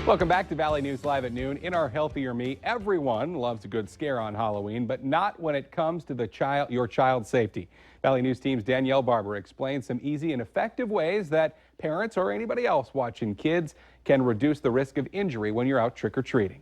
Welcome back to Valley News Live at noon. In our Healthier Me, everyone loves a good scare on Halloween, but not when it comes to your child's safety. Valley News team's Danielle Barber explains some easy and effective ways that parents or anybody else watching kids can reduce the risk of injury when you're out trick-or-treating.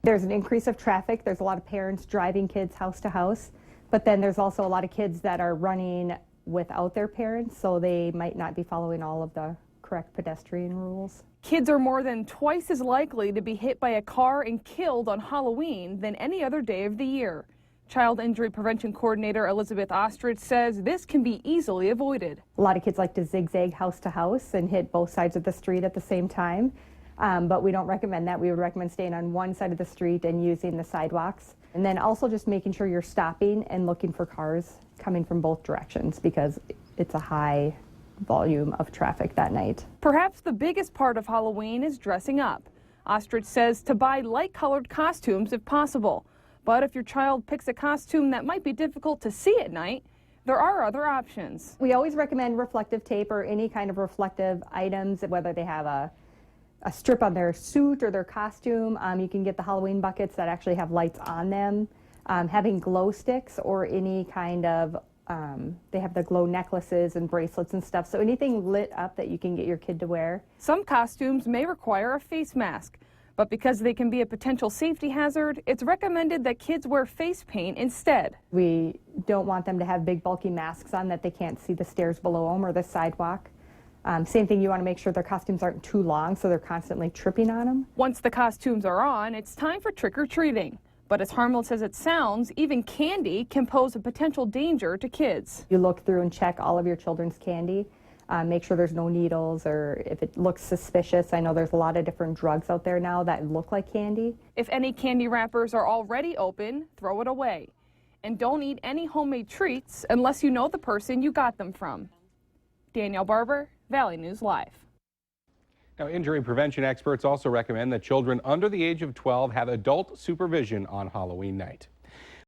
There's an increase of traffic. There's a lot of parents driving kids house to house, but then there's also a lot of kids that are running without their parents, so they might not be following all of the correct pedestrian rules. Kids are more than twice as likely to be hit by a car and killed on Halloween than any other day of the year. Child Injury Prevention Coordinator Elizabeth Ostrich says this can be easily avoided. A lot of kids like to zigzag house to house and hit both sides of the street at the same time, but we don't recommend that. We would recommend staying on one side of the street and using the sidewalks. And then also just making sure you're stopping and looking for cars coming from both directions because it's a high volume of traffic that night. Perhaps the biggest part of Halloween is dressing up. Ostrich says to buy light-colored costumes if possible. But if your child picks a costume that might be difficult to see at night, there are other options. We always recommend reflective tape or any kind of reflective items, whether they have a strip on their suit or their costume. You can get the Halloween buckets that actually have lights on them. Having glow sticks or any kind of they have the glow necklaces and bracelets and stuff, so anything lit up that you can get your kid to wear. Some costumes may require a face mask, but because they can be a potential safety hazard, it's recommended that kids wear face paint instead. We don't want them to have big bulky masks on that they can't see the stairs below them or the sidewalk. Same thing, you want to make sure their costumes aren't too long so they're constantly tripping on them. Once the costumes are on, it's time for trick-or-treating. But as harmless as it sounds, even candy can pose a potential danger to kids. You look through and check all of your children's candy. Make sure there's no needles or if it looks suspicious. I know there's a lot of different drugs out there now that look like candy. If any candy wrappers are already open, throw it away. And don't eat any homemade treats unless you know the person you got them from. Danielle Barber, Valley News Live. Now, injury prevention experts also recommend that children under the age of 12 have adult supervision on Halloween night.